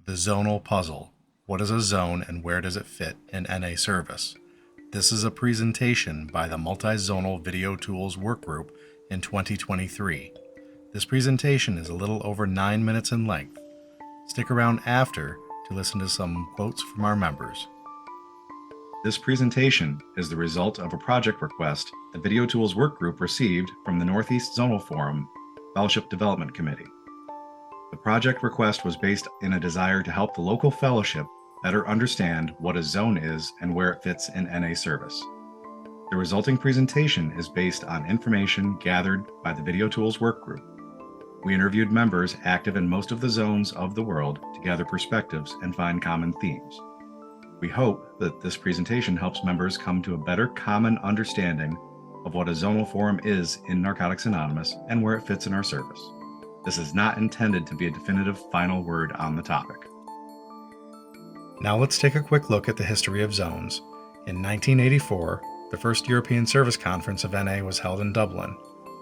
The Zonal Puzzle. What is a zone and where does it fit in NA service? This is a presentation by the Multi-Zonal Video Tools Workgroup in 2023. This presentation is a little over 9 minutes in length. Stick around after to listen to some quotes from our members. This presentation is the result of a project request the Video Tools Workgroup received from the Northeast Zonal Forum Fellowship Development Committee. The project request was based in a desire to help the local fellowship better understand what a zone is and where it fits in NA service. The resulting presentation is based on information gathered by the Video Tools Workgroup. We interviewed members active in most of the zones of the world to gather perspectives and find common themes. We hope that this presentation helps members come to a better common understanding of what a zonal forum is in Narcotics Anonymous and where it fits in our service. This is not intended to be a definitive final word on the topic. Now let's take a quick look at the history of zones. In 1984, the first European Service Conference of NA was held in Dublin.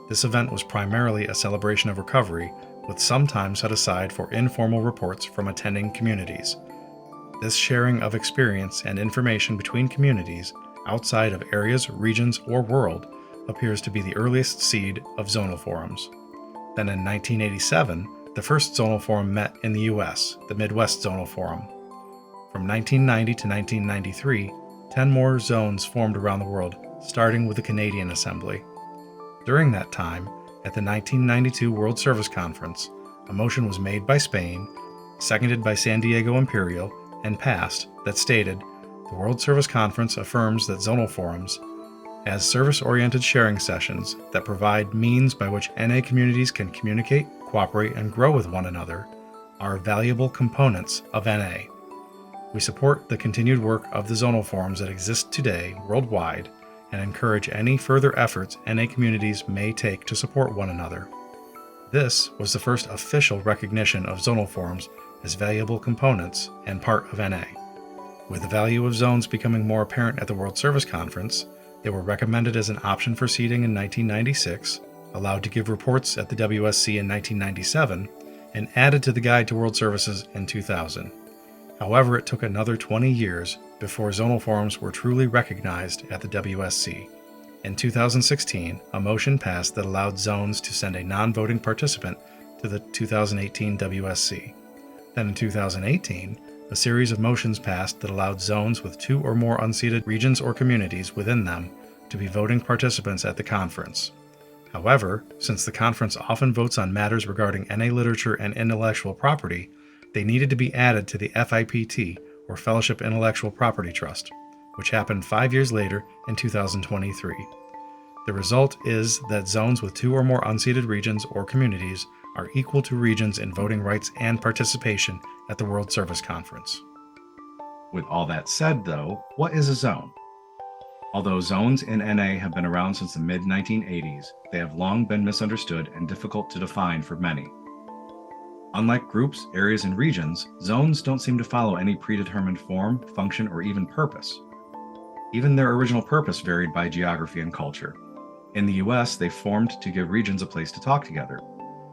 This event was primarily a celebration of recovery, with some time set aside for informal reports from attending communities. This sharing of experience and information between communities outside of areas, regions, or world appears to be the earliest seed of zonal forums. Then in 1987, the first zonal forum met in the US, the Midwest Zonal Forum. From 1990 to 1993, 10 more zones formed around the world, starting with the Canadian Assembly. During that time, at the 1992 World Service Conference, a motion was made by Spain, seconded by San Diego Imperial, and passed that stated, "The World Service Conference affirms that zonal forums, as service-oriented sharing sessions that provide means by which NA communities can communicate, cooperate, and grow with one another, are valuable components of NA. We support the continued work of the zonal forums that exist today worldwide and encourage any further efforts NA communities may take to support one another." This was the first official recognition of zonal forums as valuable components and part of NA. With the value of zones becoming more apparent at the World Service Conference, they were recommended as an option for seating in 1996, allowed to give reports at the WSC in 1997, and added to the Guide to World Services in 2000. However, it took another 20 years before zonal forums were truly recognized at the WSC. In 2016, a motion passed that allowed zones to send a non-voting participant to the 2018 WSC. Then in 2018, a series of motions passed that allowed zones with 2 or more unseated regions or communities within them to be voting participants at the conference. However, since the conference often votes on matters regarding NA literature and intellectual property, they needed to be added to the FIPT, or Fellowship Intellectual Property Trust, which happened 5 years later in 2023. The result is that zones with 2 or more unseated regions or communities are equal to regions in voting rights and participation at the World Service Conference. With all that said, though, what is a zone? Although zones in NA have been around since the mid-1980s, they have long been misunderstood and difficult to define for many. Unlike groups, areas, and regions, zones don't seem to follow any predetermined form, function, or even purpose. Even their original purpose varied by geography and culture. In the US, they formed to give regions a place to talk together.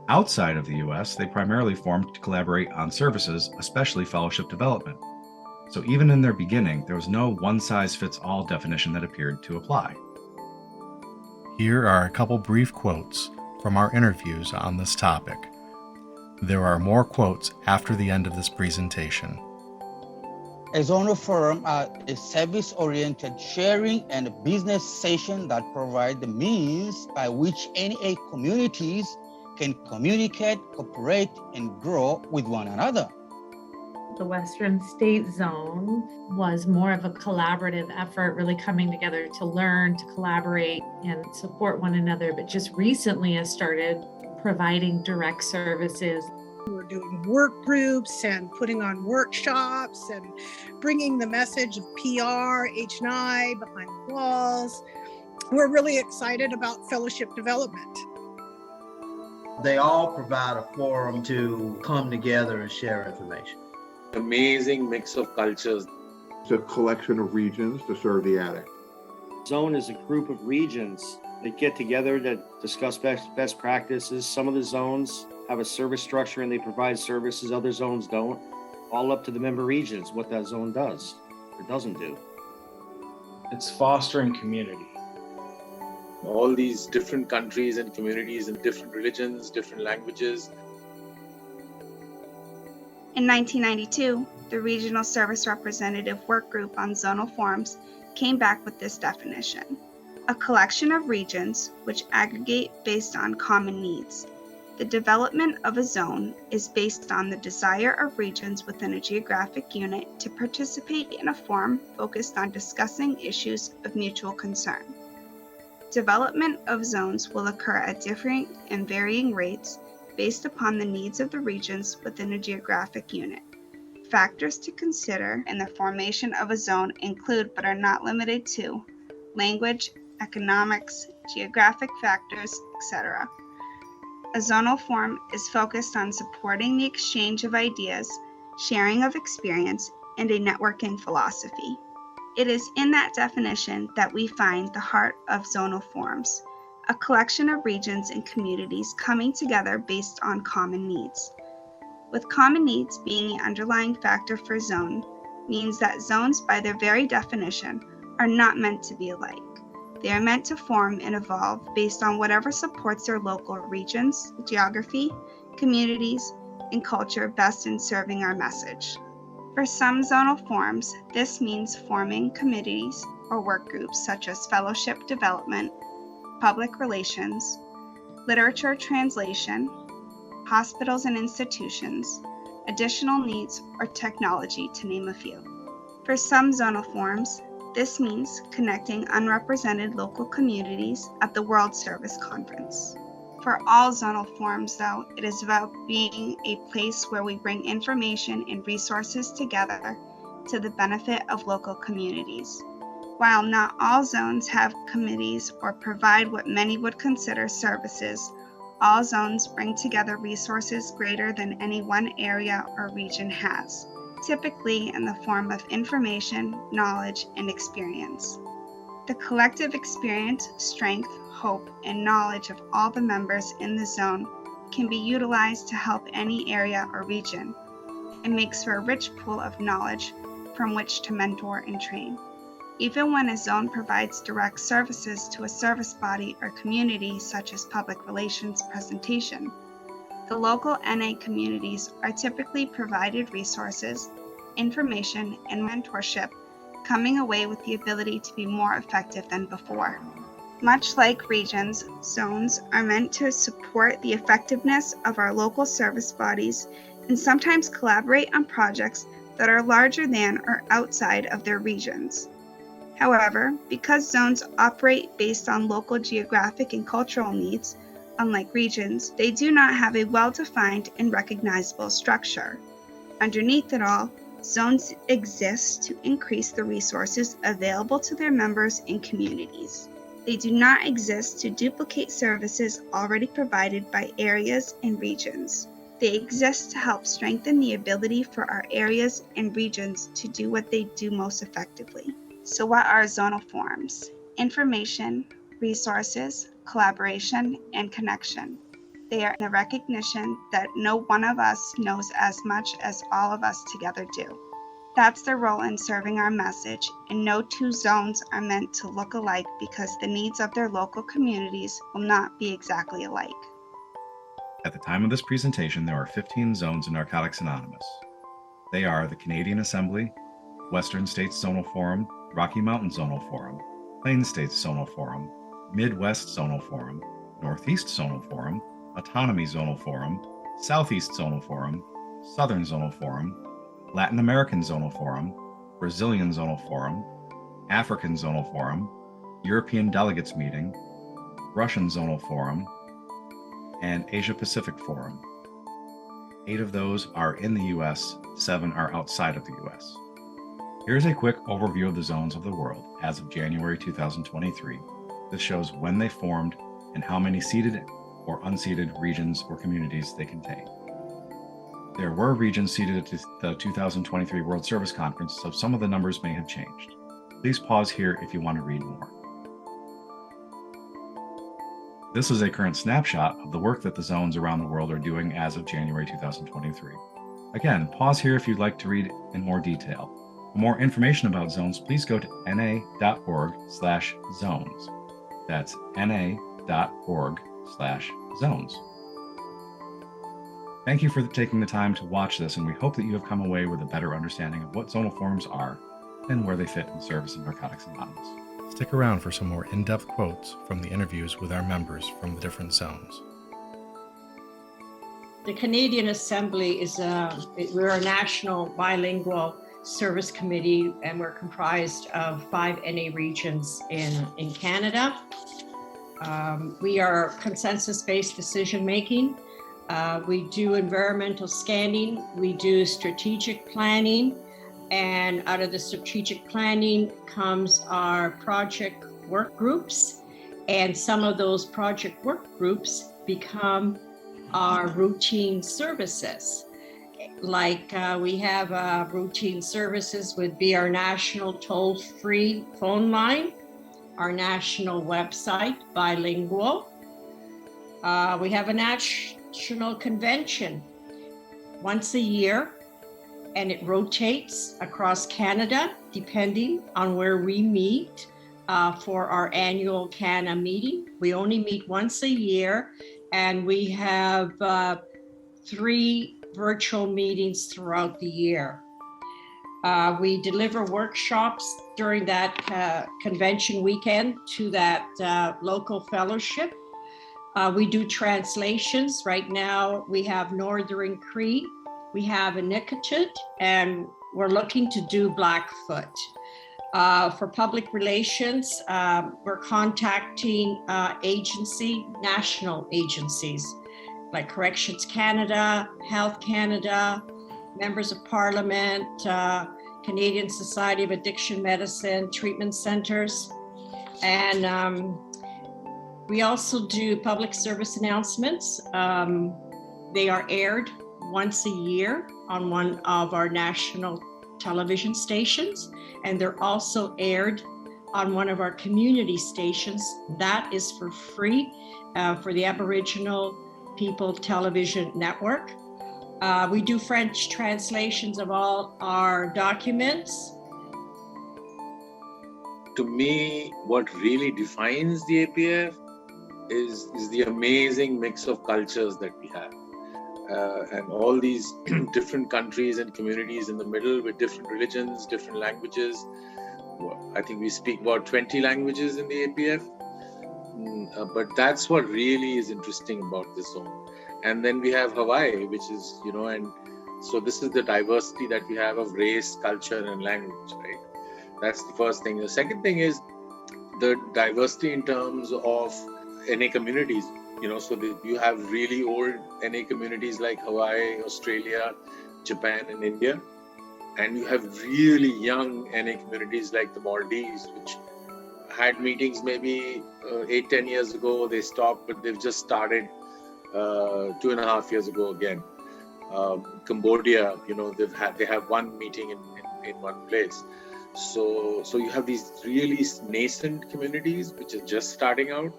Outside of the US, they primarily formed to collaborate on services, especially fellowship development. So even in their beginning, there was no one-size-fits-all definition that appeared to apply. Here are a couple brief quotes from our interviews on this topic. There are more quotes after the end of this presentation. A zonal forum are a service-oriented sharing and business session that provide the means by which NA communities can communicate, cooperate, and grow with one another. The Western State Zone was more of a collaborative effort, really coming together to learn, to collaborate, and support one another, but just recently has started providing direct services. We're doing work groups and putting on workshops and bringing the message of PR, H&I behind the walls. We're really excited about fellowship development. They all provide a forum to come together and share information. Amazing mix of cultures. It's a collection of regions to serve the addict. Zone is a group of regions that get together to discuss best practices. Some of the zones have a service structure and they provide services, other zones don't. all up to the member regions what that zone does or doesn't do. It's fostering community. All these different countries and communities and different religions, different languages. In 1992, the Regional Service Representative Workgroup on Zonal Forms came back with this definition: a collection of regions which aggregate based on common needs. The development of a zone is based on the desire of regions within a geographic unit to participate in a forum focused on discussing issues of mutual concern. Development of zones will occur at different and varying rates based upon the needs of the regions within a geographic unit. Factors to consider in the formation of a zone include, but are not limited to, language, economics, geographic factors, etc. A zonal form is focused on supporting the exchange of ideas, sharing of experience, and a networking philosophy. It is in that definition that we find the heart of zonal forms, a collection of regions and communities coming together based on common needs. With common needs being the underlying factor for zone, means that zones by their very definition are not meant to be alike. They are meant to form and evolve based on whatever supports their local regions, geography, communities, and culture best in serving our message. For some zonal forms, this means forming committees or work groups such as fellowship development, public relations, literature translation, hospitals and institutions, additional needs, or technology, to name a few. For some zonal forms, this means connecting unrepresented local communities at the World Service Conference. For all zonal forms, though, it is about being a place where we bring information and resources together to the benefit of local communities. While not all zones have committees or provide what many would consider services, all zones bring together resources greater than any one area or region has, typically in the form of information, knowledge, and experience. The collective experience, strength, hope, and knowledge of all the members in the zone can be utilized to help any area or region. It makes for a rich pool of knowledge from which to mentor and train. Even when a zone provides direct services to a service body or community, such as public relations presentation, the local NA communities are typically provided resources, information, and mentorship, coming away with the ability to be more effective than before. Much like regions, zones are meant to support the effectiveness of our local service bodies and sometimes collaborate on projects that are larger than or outside of their regions. However, because zones operate based on local geographic and cultural needs, unlike regions, they do not have a well-defined and recognizable structure. Underneath it all, zones exist to increase the resources available to their members and communities. They do not exist to duplicate services already provided by areas and regions. They exist to help strengthen the ability for our areas and regions to do what they do most effectively. So what are zonal forms? Information, resources, collaboration, and connection. They are the recognition that no one of us knows as much as all of us together do. That's their role in serving our message, and no two zones are meant to look alike because the needs of their local communities will not be exactly alike. At the time of this presentation, there are 15 zones in Narcotics Anonymous. They are the Canadian Assembly, Western States Zonal Forum, Rocky Mountain Zonal Forum, Plains States Zonal Forum, Midwest Zonal Forum, Northeast Zonal Forum, Autonomy Zonal Forum, Southeast Zonal Forum, Southern Zonal Forum, Latin American Zonal Forum, Brazilian Zonal Forum, African Zonal Forum, European Delegates Meeting, Russian Zonal Forum, and Asia Pacific Forum. 8 of those are in the US, 7 are outside of the US. Here's a quick overview of the zones of the world as of January 2023. This shows when they formed and how many seated or unceded regions or communities they contain. There were regions seated at the 2023 World Service Conference, so some of the numbers may have changed. Please pause here if you want to read more. This is a current snapshot of the work that the zones around the world are doing as of January 2023. Again, pause here if you'd like to read in more detail. For more information about zones, please go to na.org/zones. That's na.org/zones. Thank you for taking the time to watch this, and we hope that you have come away with a better understanding of what zonal forums are and where they fit in the service of Narcotics Anonymous. Stick around for some more in-depth quotes from the interviews with our members from the different zones. The Canadian Assembly is we're a national bilingual service committee, and we're comprised of 5 NA regions in Canada. We are consensus-based decision-making. We do environmental scanning, we do strategic planning, and out of the strategic planning comes our project work groups, and some of those project work groups become our routine services. Like we have routine services would be our national toll-free phone line, our national website, bilingual. We have a national convention once a year, and it rotates across Canada depending on where we meet for our annual CANA meeting. We only meet once a year, and we have 3 virtual meetings throughout the year. We deliver workshops during that convention weekend to that local fellowship. We do translations. Right now we have Northern Cree, we have Inuktitut, and we're looking to do Blackfoot. For public relations, we're contacting national agencies like Corrections Canada, Health Canada, members of Parliament, Canadian Society of Addiction Medicine, treatment centers. And we also do public service announcements. They are aired once a year on one of our national television stations, and they're also aired on one of our community stations. That is for free for the Aboriginal People Television Network. We do French translations of all our documents. To me, what really defines the APF is the amazing mix of cultures that we have. And all these different countries and communities in the middle with different religions, different languages. I think we speak about 20 languages in the APF. But that's what really is interesting about this zone. And then we have Hawaii, which is, and so this is the diversity that we have of race, culture, and language, right? That's the first thing. The second thing is the diversity in terms of NA communities. So you have really old NA communities like Hawaii, Australia, Japan, and India. And you have really young NA communities like the Maldives, which had meetings maybe 8-10 years ago. They stopped, but they've just started 2.5 years ago again. Cambodia, they have one meeting in one place. So you have these really nascent communities which are just starting out.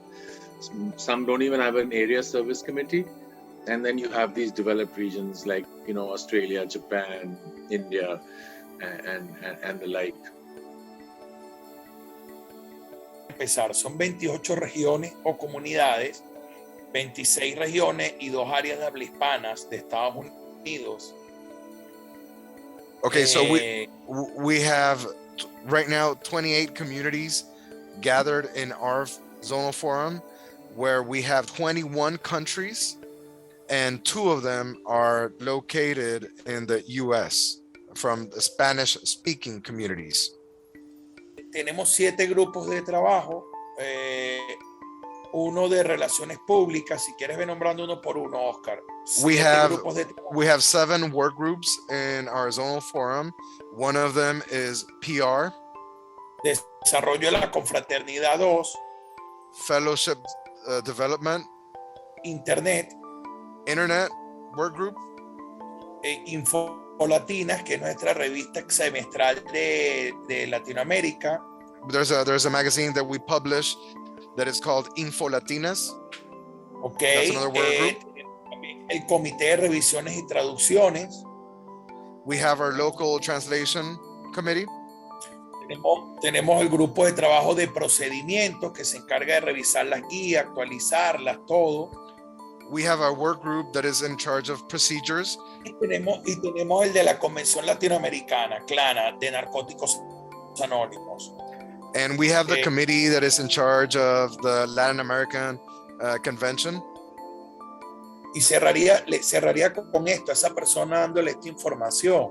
Some don't even have an area service committee. And then you have these developed regions like, Australia, Japan, India, and the like. Empezar, son 28 regiones o comunidades, 26 regiones y 2 áreas de habla hispanas de Estados Unidos. Okay, so we have right now 28 communities gathered in our zonal forum, where we have 21 countries, and 2 of them are located in the US from the Spanish-speaking communities. Tenemos 7 grupos de trabajo, uno de relaciones públicas. Si quieres, ve nombrando uno por uno, Oscar. We have 7 work groups in our zonal forum. One of them is PR. Desarrollo de la confraternidad 2. Fellowship development. Internet work group. Infolatinas, que es nuestra revista semestral de Latinoamérica. There's a magazine that we publish that is called Infolatinas. Okay. That's another work group. El comité de revisiones y traducciones. We have our local translation committee. Tenemos el grupo de trabajo de procedimientos que se encarga de revisar las guías, actualizarlas, todo. We have our work group that is in charge of procedures. Y tenemos el de la Convención Latinoamericana, CLANA, de Narcóticos Anónimos. And we have the committee that is in charge of the Latin American Convention. Y cerraría con esto, a esa persona dándole esta información,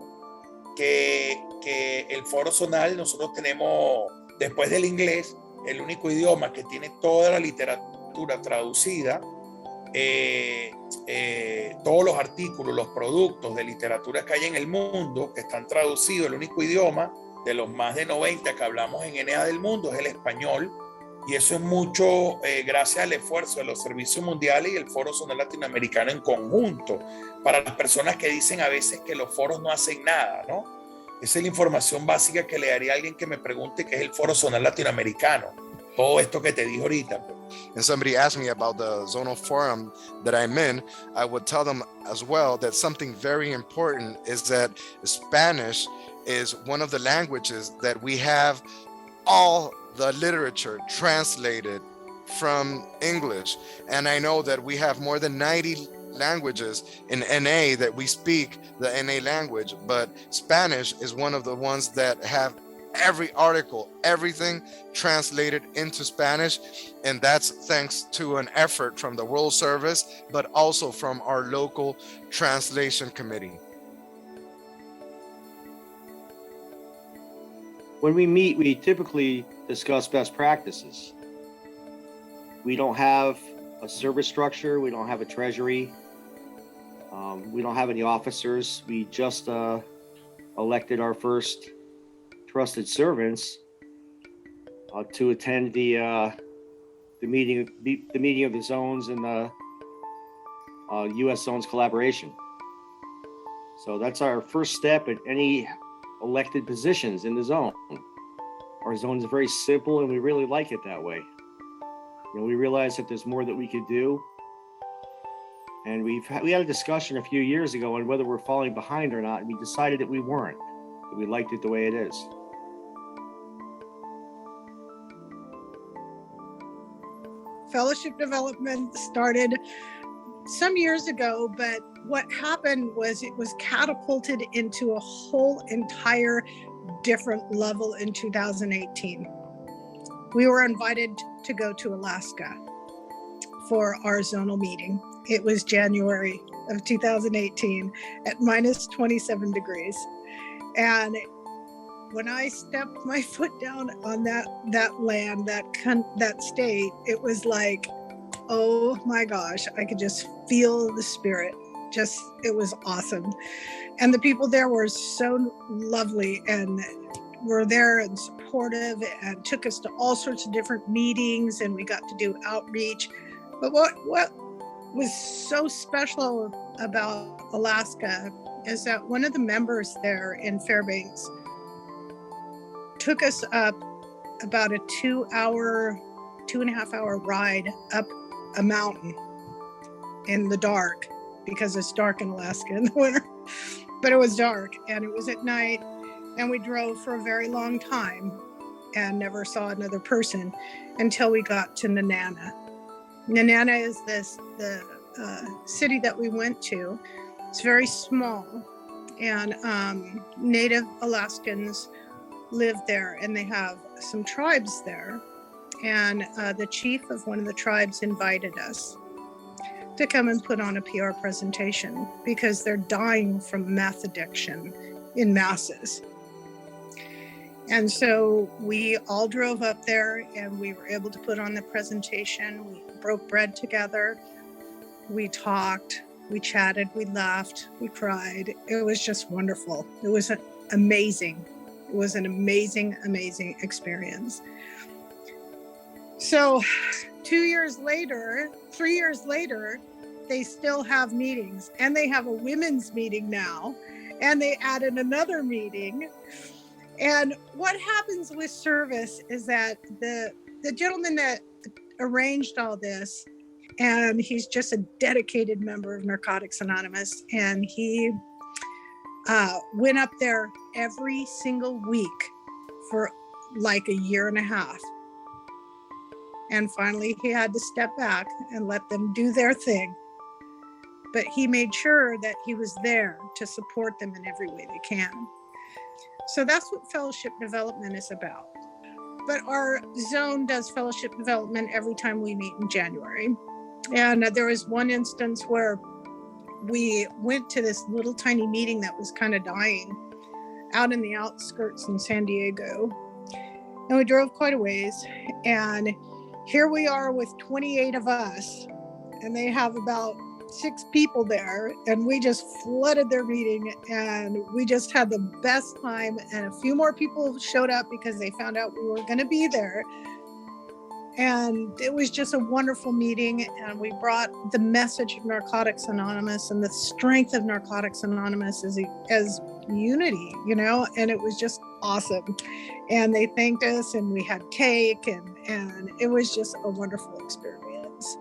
que el foro zonal, nosotros tenemos, después del inglés, el único idioma que tiene toda la literatura traducida, todos los artículos, los productos de literatura que hay en el mundo, que están traducidos, el único idioma de los más de 90 que hablamos en NA del mundo es el español. Y eso es mucho gracias al esfuerzo de los servicios mundiales y el Foro Zonal Latinoamericano en conjunto, para las personas que dicen a veces que los foros no hacen nada, ¿no? Esa es la información básica que le daría a alguien que me pregunte qué es el Foro Zonal Latinoamericano. Todo esto que te dije ahorita. And somebody asked me about the Zonal Forum that I'm in, I would tell them as well that something very important is that Spanish is one of the languages that we have all the literature translated from English. And I know that we have more than 90 languages in NA that we speak the NA language, but Spanish is one of the ones that have every article, everything translated into Spanish. And that's thanks to an effort from the World Service, but also from our local translation committee. When we meet, we typically discuss best practices. We don't have a service structure. We don't have a treasury. We don't have any officers. We just elected our first trusted servants to attend the meeting of the zones and the U.S. zones collaboration. So that's our first step at any elected positions in the zone. Our zone is very simple, and we really like it that way. You know, we realize that there's more that we could do, and we had a discussion a few years ago on whether we're falling behind or not, and we decided that we weren't. That we liked it the way it is. Fellowship development started some years ago, but what happened was it was catapulted into a whole entire different level in 2018. We were invited to go to Alaska for our zonal meeting. It was January of 2018 at minus 27 degrees. And when I stepped my foot down on that land, that state, it was like, oh my gosh, I could just feel the spirit. It was awesome. And the people there were so lovely and were there and supportive and took us to all sorts of different meetings, and we got to do outreach. But what was so special about Alaska is that one of the members there in Fairbanks took us up about a 2.5 hour ride up a mountain in the dark, because it's dark in Alaska in the winter, but it was dark and it was at night, and we drove for a very long time and never saw another person until we got to Nenana. Nenana is the city that we went to. It's very small, and Native Alaskans live there, and they have some tribes there. And the chief of one of the tribes invited us to come and put on a PR presentation because they're dying from meth addiction in masses. And so we all drove up there, and we were able to put on the presentation. We broke bread together. We talked, we chatted, we laughed, we cried. It was just wonderful. It was amazing. It was an amazing, amazing experience. So 3 years later, they still have meetings, and they have a women's meeting now, and they added another meeting. And what happens with service is that the gentleman that arranged all this, and he's just a dedicated member of Narcotics Anonymous, and he went up there every single week for like a year and a half. And finally, he had to step back and let them do their thing. But he made sure that he was there to support them in every way they can. So that's what fellowship development is about. But our zone does fellowship development every time we meet in January. And there was one instance where we went to this little tiny meeting that was kind of dying out in the outskirts in San Diego. And we drove quite a ways. And here we are with 28 of us. And they have about 6 people there, and we just flooded their meeting, and we just had the best time. And a few more people showed up because they found out we were going to be there, and it was just a wonderful meeting. And we brought the message of Narcotics Anonymous and the strength of Narcotics Anonymous as unity, and it was just awesome. And they thanked us, and we had cake, and it was just a wonderful experience.